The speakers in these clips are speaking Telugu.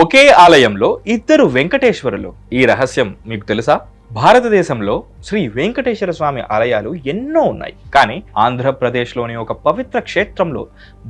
ఒకే ఆలయంలో ఇద్దరు వెంకటేశ్వరులు. ఈ రహస్యం మీకు తెలుసా? భారతదేశంలో శ్రీ వెంకటేశ్వర స్వామి ఆలయాలు ఎన్నో ఉన్నాయి. కానీ ఆంధ్రప్రదేశ్లోని ఒక పవిత్ర క్షేత్రంలో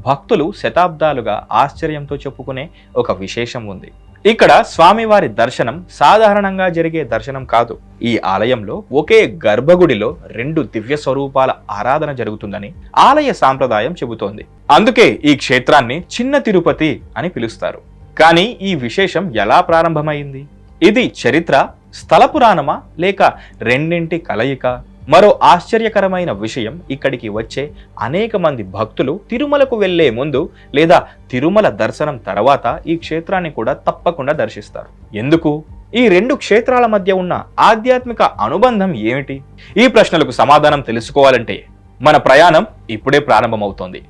భక్తులు శతాబ్దాలుగా ఆశ్చర్యంతో చెప్పుకునే ఒక విశేషం ఉంది. ఇక్కడ స్వామివారి దర్శనం సాధారణంగా జరిగే దర్శనం కాదు. ఈ ఆలయంలో ఒకే గర్భగుడిలో 2 దివ్య స్వరూపాల ఆరాధన జరుగుతుందని ఆలయ సాంప్రదాయం చెబుతోంది. అందుకే ఈ క్షేత్రాన్ని చిన్న తిరుపతి అని పిలుస్తారు. కానీ ఈ విశేషం ఎలా ప్రారంభమైంది? ఇది చరిత్ర, స్థల పురాణమా, లేక రెండింటి కలయిక? మరో ఆశ్చర్యకరమైన విషయం, ఇక్కడికి వచ్చే అనేక మంది భక్తులు తిరుమలకు వెళ్లే ముందు లేదా తిరుమల దర్శనం తర్వాత ఈ క్షేత్రాన్ని కూడా తప్పకుండా దర్శిస్తారు. ఎందుకు? ఈ 2 క్షేత్రాల మధ్య ఉన్న ఆధ్యాత్మిక అనుబంధం ఏమిటి? ఈ ప్రశ్నలకు సమాధానం తెలుసుకోవాలంటే మన ప్రయాణం ఇప్పుడే ప్రారంభమవుతోంది.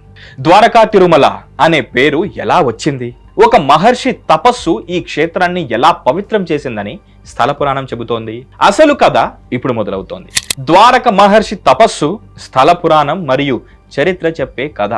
ద్వారకా తిరుమల అనే పేరు ఎలా వచ్చింది? ఒక మహర్షి తపస్సు ఈ క్షేత్రాన్ని ఎలా పవిత్రం చేసిందని స్థల పురాణం చెబుతోంది. అసలు కథ ఇప్పుడు మొదలవుతోంది. ద్వారక మహర్షి తపస్సు, స్థల పురాణం మరియు చరిత్ర చెప్పే కథ.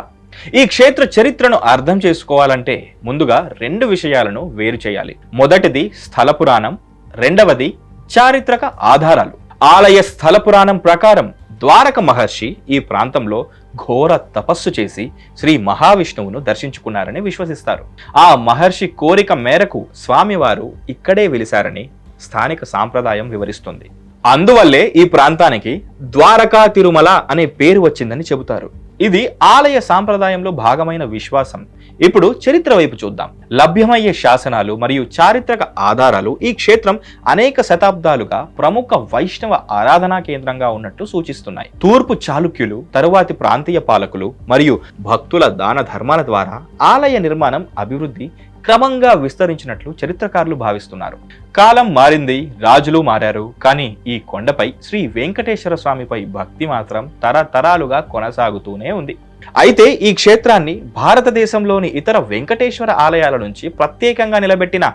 ఈ క్షేత్ర చరిత్రను అర్థం చేసుకోవాలంటే ముందుగా 2 విషయాలను వేరు చేయాలి. మొదటిది స్థల పురాణం, రెండవది చారిత్రక ఆధారాలు. ఆలయ స్థల పురాణం ప్రకారం ద్వారక మహర్షి ఈ ప్రాంతంలో ఘోర తపస్సు చేసి శ్రీ మహావిష్ణువును దర్శించుకున్నారని విశ్వసిస్తారు. ఆ మహర్షి కోరిక మేరకు స్వామివారు ఇక్కడే వెలిశారని స్థానిక సాంప్రదాయం వివరిస్తుంది. అందువల్లే ఈ ప్రాంతానికి ద్వారకా తిరుమల అనే పేరు వచ్చిందని చెబుతారు. ఇది ఆలయ సాంప్రదాయంలో భాగమైన విశ్వాసం. ఇప్పుడు చరిత్ర వైపు చూద్దాం. లభ్యమయ్యే శాసనాలు మరియు చారిత్రక ఆధారాలు ఈ క్షేత్రం అనేక శతాబ్దాలుగా ప్రముఖ వైష్ణవ ఆరాధనా కేంద్రంగా ఉన్నట్టు సూచిస్తున్నాయి. తూర్పు చాళుక్యులు, తరువాతి ప్రాంతీయ పాలకులు మరియు భక్తుల దాన ధర్మాల ద్వారా ఆలయ నిర్మాణం, అభివృద్ధి క్రమంగా విస్తరించినట్లు చరిత్రకారులు భావిస్తున్నారు. కాలం మారింది, రాజులు మారారు, కానీ ఈ కొండపై శ్రీ వెంకటేశ్వర స్వామిపై భక్తి మాత్రం తరతరాలుగా కొనసాగుతూనే ఉంది. అయితే ఈ క్షేత్రాన్ని భారతదేశంలోని ఇతర వెంకటేశ్వర ఆలయాల నుంచి ప్రత్యేకంగా నిలబెట్టిన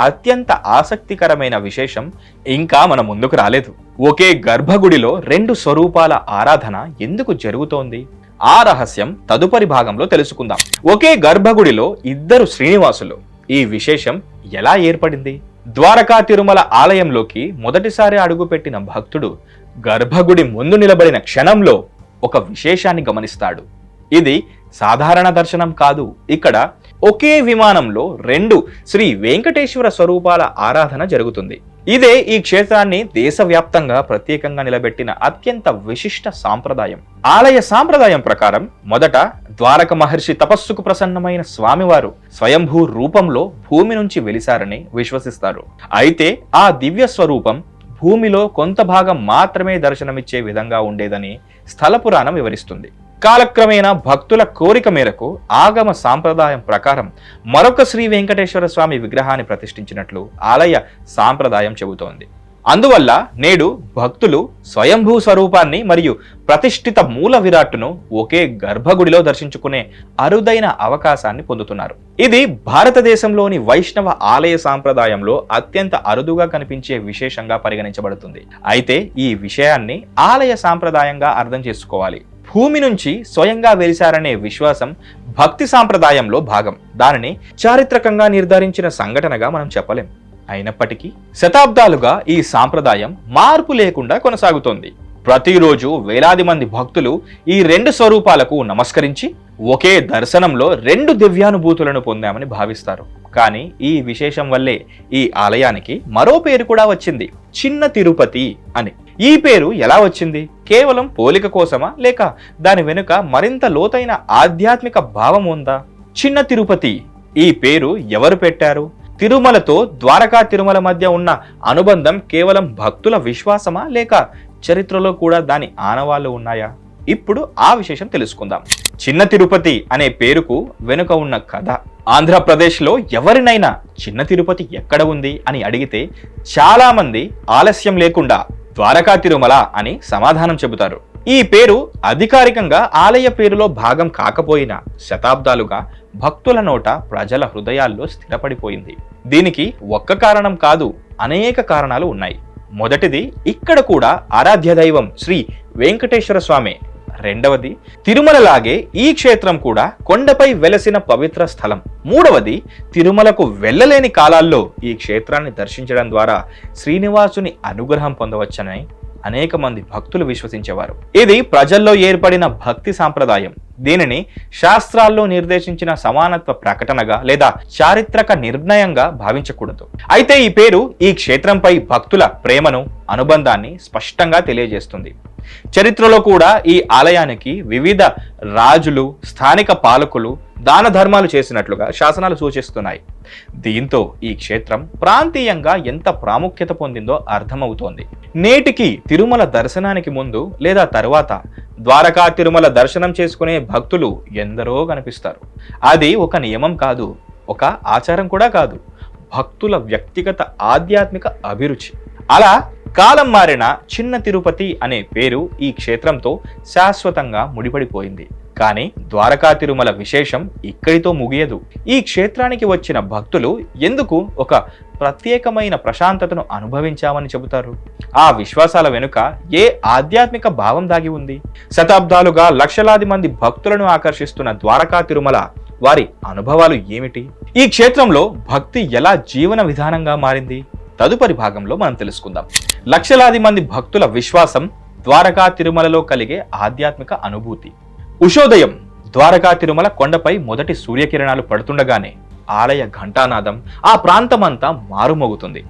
అత్యంత ఆసక్తికరమైన విశేషం ఇంకా మన ముందుకు రాలేదు. ఒకే గర్భగుడిలో 2 స్వరూపాల ఆరాధన ఎందుకు జరుగుతోంది? ఆ రహస్యం తదుపరి భాగంలో తెలుసుకుందాం. ఒకే గర్భగుడిలో 2 శ్రీనివాసులు. ఈ విశేషం ఎలా ఏర్పడింది? ద్వారకా తిరుమల ఆలయంలోకి మొదటిసారి అడుగుపెట్టిన భక్తుడు గర్భగుడి ముందు నిలబడిన క్షణంలో ఒక విశేషాన్ని గమనిస్తాడు. ఇది సాధారణ దర్శనం కాదు. ఇక్కడ ఒకే విమానంలో 2 శ్రీ వెంకటేశ్వర స్వరూపాల ఆరాధన జరుగుతుంది. ఇదే ఈ క్షేత్రాన్ని దేశవ్యాప్తంగా ప్రత్యేకంగా నిలబెట్టిన అత్యంత విశిష్ట సాంప్రదాయం. ఆలయ సాంప్రదాయం ప్రకారం మొదట ద్వారక మహర్షి తపస్సుకు ప్రసన్నమైన స్వామివారు స్వయంభూ రూపంలో భూమి నుంచి వెలిశారని విశ్వసిస్తారు. అయితే ఆ దివ్య స్వరూపం భూమిలో కొంత భాగం మాత్రమే దర్శనమిచ్చే విధంగా ఉండేదని స్థల పురాణం వివరిస్తుంది. కాలక్రమేణా భక్తుల కోరిక మేరకు ఆగమ సాంప్రదాయం ప్రకారం మరొక శ్రీ వెంకటేశ్వర స్వామి విగ్రహాన్ని ప్రతిష్ఠించినట్లు ఆలయ సాంప్రదాయం చెబుతోంది. అందువల్ల నేడు భక్తులు స్వయంభూ స్వరూపాన్ని మరియు ప్రతిష్ఠిత మూల విరాట్టును ఒకే గర్భగుడిలో దర్శించుకునే అరుదైన అవకాశాన్ని పొందుతున్నారు. ఇది భారతదేశంలోని వైష్ణవ ఆలయ సాంప్రదాయంలో అత్యంత అరుదుగా కనిపించే విశేషంగా పరిగణించబడుతుంది. అయితే ఈ విషయాన్ని ఆలయ సాంప్రదాయంగా అర్థం చేసుకోవాలి. భూమి నుంచి స్వయంగా వెలిశారనే విశ్వాసం భక్తి సాంప్రదాయంలో భాగం. దానిని చారిత్రకంగా నిర్ధారించిన సంఘటనగా మనం చెప్పలేం. అయినప్పటికీ శతాబ్దాలుగా ఈ సాంప్రదాయం మార్పు లేకుండా కొనసాగుతోంది. ప్రతిరోజు వేలాది మంది భక్తులు ఈ 2 స్వరూపాలకు నమస్కరించి ఒకే దర్శనంలో 2 దివ్యానుభూతులను పొందామని భావిస్తారు. కానీ ఈ విశేషం వల్లే ఈ ఆలయానికి మరో పేరు కూడా వచ్చింది, చిన్న తిరుపతి అని. ఈ పేరు ఎలా వచ్చింది? కేవలం పోలిక కోసమా, లేక దాని వెనుక మరింత లోతైన ఆధ్యాత్మిక భావం ఉందా? చిన్న తిరుపతి ఈ పేరు ఎవరు పెట్టారు? తిరుమలతో ద్వారకా తిరుమల మధ్య ఉన్న అనుబంధం కేవలం భక్తుల విశ్వాసమా, లేక చరిత్రలో కూడా దాని ఆనవాళ్లు ఉన్నాయా? ఇప్పుడు ఆ విశేషం తెలుసుకుందాం. చిన్న తిరుపతి అనే పేరుకు వెనుక ఉన్న కథ. ఆంధ్రప్రదేశ్లో ఎవరినైనా చిన్న తిరుపతి ఎక్కడ ఉంది అని అడిగితే చాలా మంది ఆలస్యం లేకుండా ద్వారకా తిరుమల అని సమాధానం చెబుతారు. ఈ పేరు అధికారికంగా ఆలయ పేరులో భాగం కాకపోయినా శతాబ్దాలుగా భక్తుల నోట, ప్రజల హృదయాల్లో స్థిరపడిపోయింది. దీనికి ఒక్క కారణం కాదు, అనేక కారణాలు ఉన్నాయి. మొదటిది, ఇక్కడ కూడా ఆరాధ్య దైవం శ్రీ వెంకటేశ్వర స్వామి. రెండవది, తిరుమలలాగే ఈ క్షేత్రం కూడా కొండపై వెలసిన పవిత్ర స్థలం. మూడవది, తిరుమలకు వెళ్ళలేని కాలాల్లో ఈ క్షేత్రాన్ని దర్శించడం ద్వారా శ్రీనివాసుని అనుగ్రహం పొందవచ్చని అనేక మంది భక్తులు విశ్వసించేవారు. ఇది ప్రజల్లో ఏర్పడిన భక్తి సాంప్రదాయం. దీనిని శాస్త్రాల్లో నిర్దేశించిన సమానత్వ ప్రకటనగా లేదా చారిత్రక నిర్ణయంగా భావించకూడదు. అయితే ఈ పేరు ఈ క్షేత్రంపై భక్తుల ప్రేమను, అనుబంధాన్ని స్పష్టంగా తెలియజేస్తుంది. చరిత్రలో కూడా ఈ ఆలయానికి వివిధ రాజులు, స్థానిక పాలకులు దాన ధర్మాలు చేసినట్లుగా శాసనాలు సూచిస్తున్నాయి. దీంతో ఈ క్షేత్రం ప్రాంతీయంగా ఎంత ప్రాముఖ్యత పొందిందో అర్థమవుతోంది. నేటికి తిరుమల దర్శనానికి ముందు లేదా తరువాత ద్వారకా తిరుమల దర్శనం చేసుకునే భక్తులు ఎందరో కనిపిస్తారు. అది ఒక నియమం కాదు, ఒక ఆచారం కూడా కాదు, భక్తుల వ్యక్తిగత ఆధ్యాత్మిక అభిరుచి. అలా కాలం మారిన చిన్న తిరుపతి అనే పేరు ఈ క్షేత్రంతో శాశ్వతంగా ముడిపడిపోయింది. కానీ ద్వారకా తిరుమల విశేషం ఇక్కడితో ముగియదు. ఈ క్షేత్రానికి వచ్చిన భక్తులు ఎందుకు ఒక ప్రత్యేకమైన ప్రశాంతతను అనుభవించామని చెబుతారు? ఆ విశ్వాసాల వెనుక ఏ ఆధ్యాత్మిక భావం దాగి ఉంది? శతాబ్దాలుగా లక్షలాది మంది భక్తులను ఆకర్షిస్తున్న ద్వారకా తిరుమల వారి అనుభవాలు ఏమిటి? ఈ క్షేత్రంలో భక్తి ఎలా జీవన విధానంగా మారింది? తదుపరి భాగంలో మనం తెలుసుకుందాం. లక్షలాది మంది భక్తుల విశ్వాసం, ద్వారకా తిరుమలలో కలిగే ఆధ్యాత్మిక అనుభూతి. ఉషోదయం ద్వారకా తిరుమల కొండపై మొదటి సూర్యకిరణాలు పడుతుండగానే ఆలయ ఘంటానాదం ఆ ప్రాంతమంతా మారుమోగుతుంది.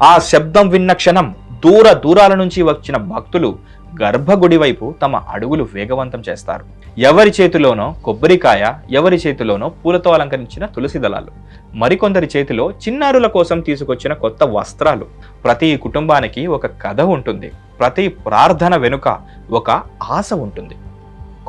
ఆ శబ్దం విన్న క్షణం దూరాల నుంచి వచ్చిన భక్తులు గర్భగుడి వైపు తమ అడుగులు వేగవంతం చేస్తారు. ఎవరి చేతిలోనో కొబ్బరికాయ, ఎవరి చేతిలోనో పూలతో అలంకరించిన తులసి దళాలు, మరికొందరి చేతిలో చిన్నారుల కోసం తీసుకొచ్చిన కొత్త వస్త్రాలు. ప్రతి కుటుంబానికి ఒక కథ ఉంటుంది. ప్రతి ప్రార్థన వెనుక ఒక ఆశ ఉంటుంది.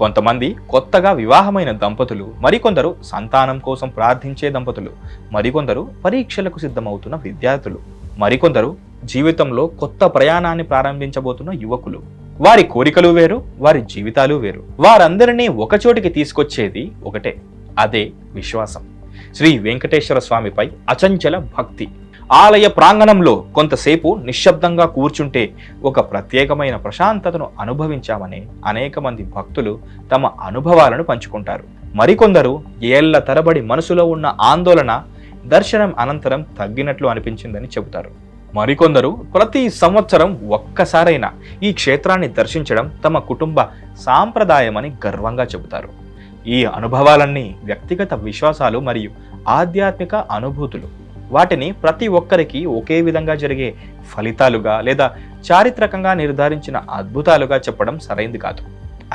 కొంతమంది కొత్తగా వివాహమైన దంపతులు, మరికొందరు సంతానం కోసం ప్రార్థించే దంపతులు, మరికొందరు పరీక్షలకు సిద్ధమవుతున్న విద్యార్థులు, మరికొందరు జీవితంలో కొత్త ప్రయాణాన్ని ప్రారంభించబోతున్న యువకులు. వారి కోరికలు వేరు, వారి జీవితాలు వేరు. వారందరినీ ఒకచోటికి తీసుకొచ్చేది ఒకటే, అదే విశ్వాసం. శ్రీ వెంకటేశ్వర స్వామిపై అచంచల భక్తి. ఆలయ ప్రాంగణంలో కొంతసేపు నిశ్శబ్దంగా కూర్చుంటే ఒక ప్రత్యేకమైన ప్రశాంతతను అనుభవించామని అనేక మంది భక్తులు తమ అనుభవాలను పంచుకుంటారు. మరికొందరు ఏళ్ల తరబడి మనసులో ఉన్న ఆందోళన దర్శనం అనంతరం తగ్గినట్లు అనిపించిందని చెబుతారు. మరికొందరు ప్రతి సంవత్సరం ఒక్కసారైనా ఈ క్షేత్రాన్ని దర్శించడం తమ కుటుంబ సాంప్రదాయమని గర్వంగా చెబుతారు. ఈ అనుభవాలన్నీ వ్యక్తిగత విశ్వాసాలు మరియు ఆధ్యాత్మిక అనుభూతులు. వాటిని ప్రతి ఒక్కరికి ఒకే విధంగా జరిగే ఫలితాలుగా లేదా చారిత్రకంగా నిర్ధారించిన అద్భుతాలుగా చెప్పడం సరైంది కాదు.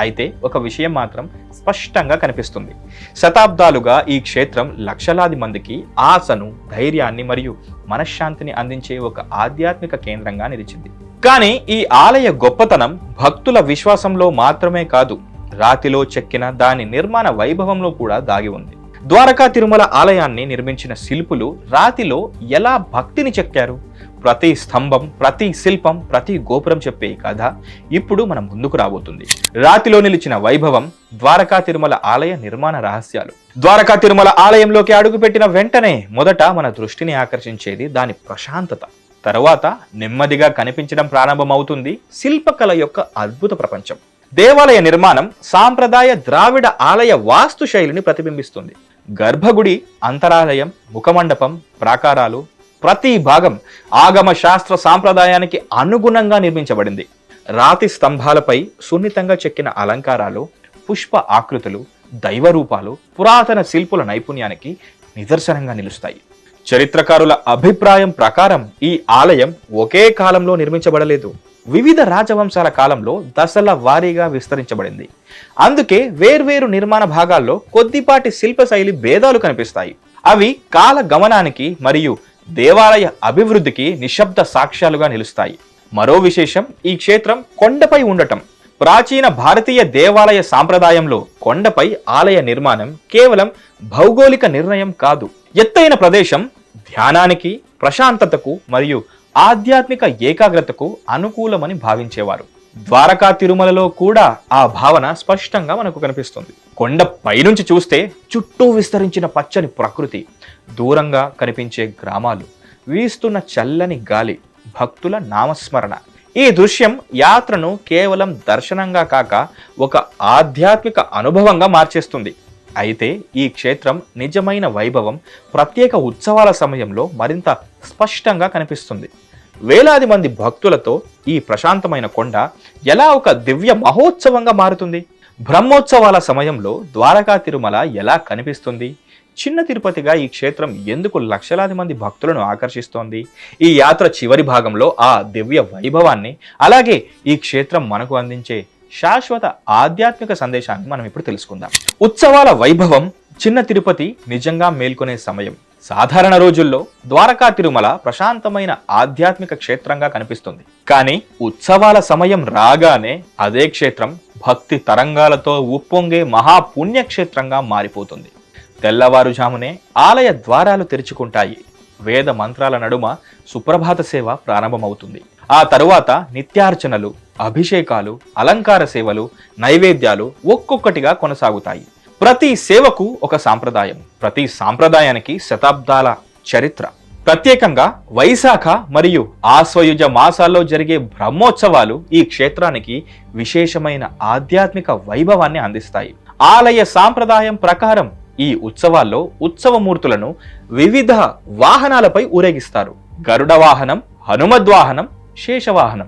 అయితే ఒక విషయం మాత్రం స్పష్టంగా కనిపిస్తుంది. శతాబ్దాలుగా ఈ క్షేత్రం లక్షలాది మందికి ఆశను, ధైర్యాన్ని మరియు మనశ్శాంతిని అందించే ఒక ఆధ్యాత్మిక కేంద్రంగా నిలిచింది. కానీ ఈ ఆలయ గొప్పతనం భక్తుల విశ్వాసంలో మాత్రమే కాదు, రాతిలో చెక్కిన దాని నిర్మాణ వైభవంలో కూడా దాగి ఉంది. ద్వారకా తిరుమల ఆలయాన్ని నిర్మించిన శిల్పులు రాతిలో ఎలా భక్తిని చెక్కారు? ప్రతి స్తంభం, ప్రతి శిల్పం, ప్రతి గోపురం చెప్పే కథ ఇప్పుడు మన ముందుకు రాబోతుంది. రాతిలో నిలిచిన వైభవం, ద్వారకా తిరుమల ఆలయ నిర్మాణ రహస్యాలు. ద్వారకా తిరుమల ఆలయంలోకి అడుగుపెట్టిన వెంటనే మొదట మన దృష్టిని ఆకర్షించేది దాని ప్రశాంతత. తరువాత నెమ్మదిగా కనిపించడం ప్రారంభమవుతుంది శిల్పకళ యొక్క అద్భుత ప్రపంచం. దేవాలయ నిర్మాణం సాంప్రదాయ ద్రావిడ ఆలయ వాస్తు శైలిని ప్రతిబింబిస్తుంది. గర్భగుడి, అంతరాలయం, ముఖమండపం, ప్రాకారాలు ప్రతి భాగం ఆగమ శాస్త్ర సాంప్రదాయానికి అనుగుణంగా నిర్మించబడింది. రాతి స్తంభాలపై సున్నితంగా చెక్కిన అలంకారాలు, పుష్ప ఆకృతులు, దైవరూపాలు పురాతన శిల్పుల నైపుణ్యానికి నిదర్శనంగా నిలుస్తాయి. చరిత్రకారుల అభిప్రాయం ప్రకారం ఈ ఆలయం ఒకే కాలంలో నిర్మించబడలేదు. వివిధ రాజవంశాల కాలంలో దశల వారీగా విస్తరించబడింది. అందుకే వేర్వేరు నిర్మాణ భాగాల్లో కొద్దిపాటి శిల్పశైలి భేదాలు కనిపిస్తాయి. అవి కాల గమనానికి మరియు దేవాలయ అభివృద్ధికి నిశ్శబ్ద సాక్ష్యాలుగా నిలుస్తాయి. మరో విశేషం ఈ క్షేత్రం కొండపై ఉండటం. ప్రాచీన భారతీయ దేవాలయ సాంప్రదాయంలో కొండపై ఆలయ నిర్మాణం కేవలం భౌగోళిక నిర్ణయం కాదు, ఎత్తైన ప్రదేశం ధ్యానానికి, ప్రశాంతతకు మరియు ఆధ్యాత్మిక ఏకాగ్రతకు అనుకూలమని భావించేవారు. ద్వారకా తిరుమలలో కూడా ఆ భావన స్పష్టంగా మనకు కనిపిస్తుంది. కొండ పైనుంచి చూస్తే చుట్టూ విస్తరించిన పచ్చని ప్రకృతి, దూరంగా కనిపించే గ్రామాలు, వీస్తున్న చల్లని గాలి, భక్తుల నామస్మరణ ఈ దృశ్యం యాత్రను కేవలం దర్శనంగా కాక ఒక ఆధ్యాత్మిక అనుభవంగా మార్చేస్తుంది. అయితే ఈ క్షేత్రం నిజమైన వైభవం ప్రత్యేక ఉత్సవాల సమయంలో మరింత స్పష్టంగా కనిపిస్తుంది. వేలాది మంది భక్తులతో ఈ ప్రశాంతమైన కొండ ఎలా ఒక దివ్య మహోత్సవంగా మారుతుంది? బ్రహ్మోత్సవాల సమయంలో ద్వారకా తిరుమల ఎలా కనిపిస్తుంది? చిన్న తిరుపతిగా ఈ క్షేత్రం ఎందుకు లక్షలాది మంది భక్తులను ఆకర్షిస్తోంది? ఈ యాత్ర చివరి భాగంలో ఆ దివ్య వైభవాన్ని, అలాగే ఈ క్షేత్రం మనకు అందించే శాశ్వత ఆధ్యాత్మిక సందేశాన్ని మనం ఇప్పుడు తెలుసుకుందాం. ఉత్సవాల వైభవం చిన్న తిరుపతి నిజంగా మేల్కొనే సమయం. సాధారణ రోజుల్లో ద్వారకా తిరుమల ప్రశాంతమైన ఆధ్యాత్మిక క్షేత్రంగా కనిపిస్తుంది. కానీ ఉత్సవాల సమయం రాగానే అదే క్షేత్రం భక్తి తరంగాలతో ఉప్పొంగే మహాపుణ్యక్షేత్రంగా మారిపోతుంది. తెల్లవారుజామునే ఆలయ ద్వారాలు తెరుచుకుంటాయి. వేద మంత్రాల నడుమ సుప్రభాత సేవ ప్రారంభమవుతుంది. ఆ తరువాత నిత్యార్చనలు, అభిషేకాలు, అలంకార సేవలు, నైవేద్యాలు ఒక్కొక్కటిగా కొనసాగుతాయి. ప్రతి సేవకు ఒక సాంప్రదాయం, ప్రతి సాంప్రదాయానికి శతాబ్దాల చరిత్ర. ప్రత్యేకంగా వైశాఖ మరియు ఆశ్వయుజ మాసాల్లో జరిగే బ్రహ్మోత్సవాలు ఈ క్షేత్రానికి విశేషమైన ఆధ్యాత్మిక వైభవాన్ని అందిస్తాయి. ఆలయ సాంప్రదాయం ప్రకారం ఈ ఉత్సవాల్లో ఉత్సవమూర్తులను వివిధ వాహనాలపై ఊరేగిస్తారు. గరుడ వాహనం, హనుమద్వాహనం, శేషవాహనం.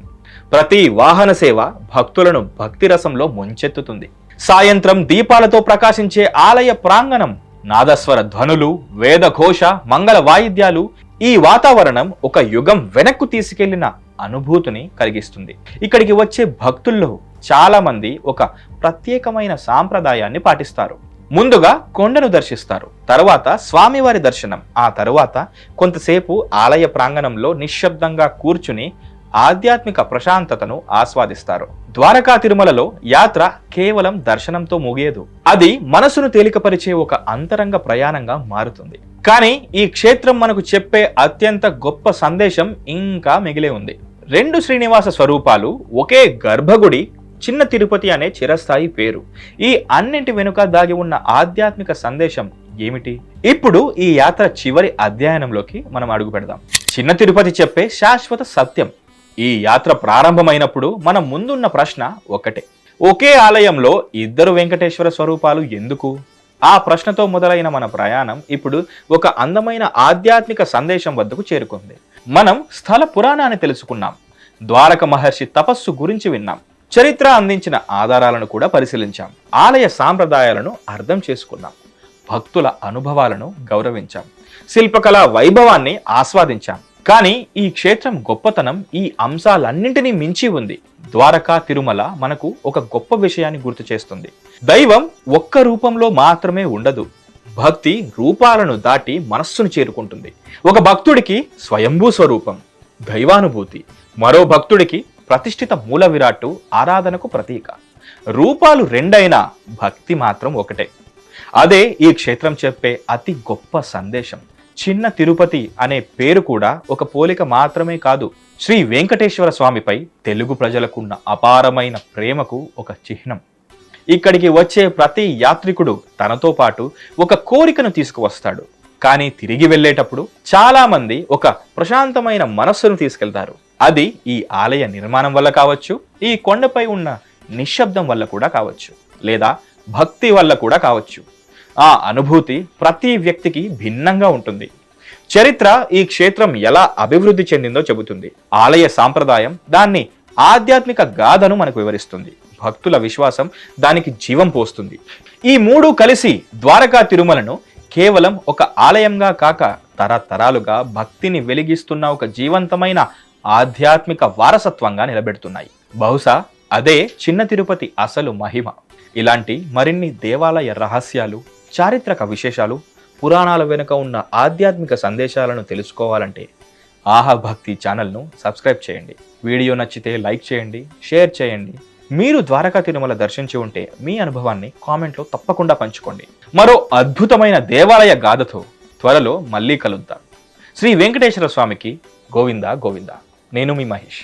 ప్రతి వాహన సేవ భక్తులను భక్తి రసంలో ముంచెత్తుతుంది. సాయంత్రం దీపాలతో ప్రకాశించే ఆలయ ప్రాంగణం, నాదస్వర ధ్వనులు, వేదఘోష, మంగళ వాయిద్యాలు, ఈ వాతావరణం ఒక యుగం వెనక్కు తీసుకెళ్లిన అనుభూతిని కలిగిస్తుంది. ఇక్కడికి వచ్చే భక్తుల్లో చాలా మంది ఒక ప్రత్యేకమైన సాంప్రదాయాన్ని పాటిస్తారు. ముందుగా కొండను దర్శిస్తారు, తరువాత స్వామివారి దర్శనం, ఆ తరువాత కొంతసేపు ఆలయ ప్రాంగణంలో నిశ్శబ్దంగా కూర్చుని ఆధ్యాత్మిక ప్రశాంతతను ఆస్వాదిస్తారు. ద్వారకా తిరుమలలో యాత్ర కేవలం దర్శనంతో ముగియదు. అది మనసును తేలికపరిచే ఒక అంతరంగ ప్రయాణంగా మారుతుంది. కానీ ఈ క్షేత్రం మనకు చెప్పే అత్యంత గొప్ప సందేశం ఇంకా మిగిలే ఉంది. రెండు శ్రీనివాస స్వరూపాలు, ఒకే గర్భగుడి, చిన్న తిరుపతి అనే చిరస్థాయి పేరు. ఈ అన్నింటి వెనుక దాగి ఉన్న ఆధ్యాత్మిక సందేశం ఏమిటి? ఇప్పుడు ఈ యాత్ర చివరి అధ్యయనంలోకి మనం అడుగు పెడదాం. చిన్న తిరుపతి చెప్పే శాశ్వత సత్యం. ఈ యాత్ర ప్రారంభమైనప్పుడు మన ముందున్న ప్రశ్న ఒకటే: ఒకే ఆలయంలో ఇద్దరు వెంకటేశ్వర స్వరూపాలు ఎందుకు? ఆ ప్రశ్నతో మొదలైన మన ప్రయాణం ఇప్పుడు ఒక అందమైన ఆధ్యాత్మిక సందేశం వద్దకు చేరుకుంది. మనం స్థల పురాణాన్ని తెలుసుకున్నాం, ద్వారక మహర్షి తపస్సు గురించి విన్నాం, చరిత్ర అందించిన ఆధారాలను కూడా పరిశీలించాం, ఆలయ సాంప్రదాయాలను అర్థం చేసుకున్నాం, భక్తుల అనుభవాలను గౌరవించాం, శిల్పకళా వైభవాన్ని ఆస్వాదించాం. కానీ ఈ క్షేత్రం గొప్పతనం ఈ అంశాలన్నింటినీ మించి ఉంది. ద్వారకా తిరుమల మనకు ఒక గొప్ప విషయాన్ని గుర్తు చేస్తుంది. దైవం ఒక్క రూపంలో మాత్రమే ఉండదు. భక్తి రూపాలను దాటి మనస్సును చేరుకుంటుంది. ఒక భక్తుడికి స్వయంభూ స్వరూపం, దైవానుభూతి, మరో భక్తుడికి ప్రతిష్ఠిత మూల విరాట్టు, ఆరాధనకు ప్రతీక. రూపాలు రెండైనా భక్తి మాత్రం ఒకటే. అదే ఈ క్షేత్రం చెప్పే అతి గొప్ప సందేశం. చిన్న తిరుపతి అనే పేరు కూడా ఒక పోలిక మాత్రమే కాదు, శ్రీ వెంకటేశ్వర స్వామిపై తెలుగు ప్రజలకున్న అపారమైన ప్రేమకు ఒక చిహ్నం. ఇక్కడికి వచ్చే ప్రతి యాత్రికుడు తనతో పాటు ఒక కోరికను తీసుకువస్తాడు. కానీ తిరిగి వెళ్ళేటప్పుడు చాలా మంది ఒక ప్రశాంతమైన మనస్సును తీసుకెళ్తారు. అది ఈ ఆలయ నిర్మాణం వల్ల కావచ్చు, ఈ కొండపై ఉన్న నిశ్శబ్దం వల్ల కూడా కావచ్చు, లేదా భక్తి వల్ల కూడా కావచ్చు. ఆ అనుభూతి ప్రతి వ్యక్తికి భిన్నంగా ఉంటుంది. చరిత్ర ఈ క్షేత్రం ఎలా అభివృద్ధి చెందిందో చెబుతుంది. ఆలయ సాంప్రదాయం దాన్ని ఆధ్యాత్మిక గాథను మనకు వివరిస్తుంది. భక్తుల విశ్వాసం దానికి జీవం పోస్తుంది. ఈ మూడు కలిసి ద్వారకా తిరుమలను కేవలం ఒక ఆలయంగా కాక తరతరాలుగా భక్తిని వెలిగిస్తున్న ఒక జీవంతమైన ఆధ్యాత్మిక వారసత్వంగా నిలబెడుతున్నాయి. బహుశా అదే చిన్న తిరుపతి అసలు మహిమ. ఇలాంటి మరిన్ని దేవాలయ రహస్యాలు, చారిత్రక విశేషాలు, పురాణాల వెనుక ఉన్న ఆధ్యాత్మిక సందేశాలను తెలుసుకోవాలంటే ఆహా భక్తి ఛానల్ను సబ్స్క్రైబ్ చేయండి. వీడియో నచ్చితే లైక్ చేయండి, షేర్ చేయండి. మీరు ద్వారకా తిరుమల దర్శించి ఉంటే మీ అనుభవాన్ని కామెంట్లో తప్పకుండా పంచుకోండి. మరో అద్భుతమైన దేవాలయ గాథతో త్వరలో మళ్ళీ కలుద్దాం. శ్రీ వెంకటేశ్వర స్వామికి గోవిందా గోవిందా. నేను మీ మహేష్.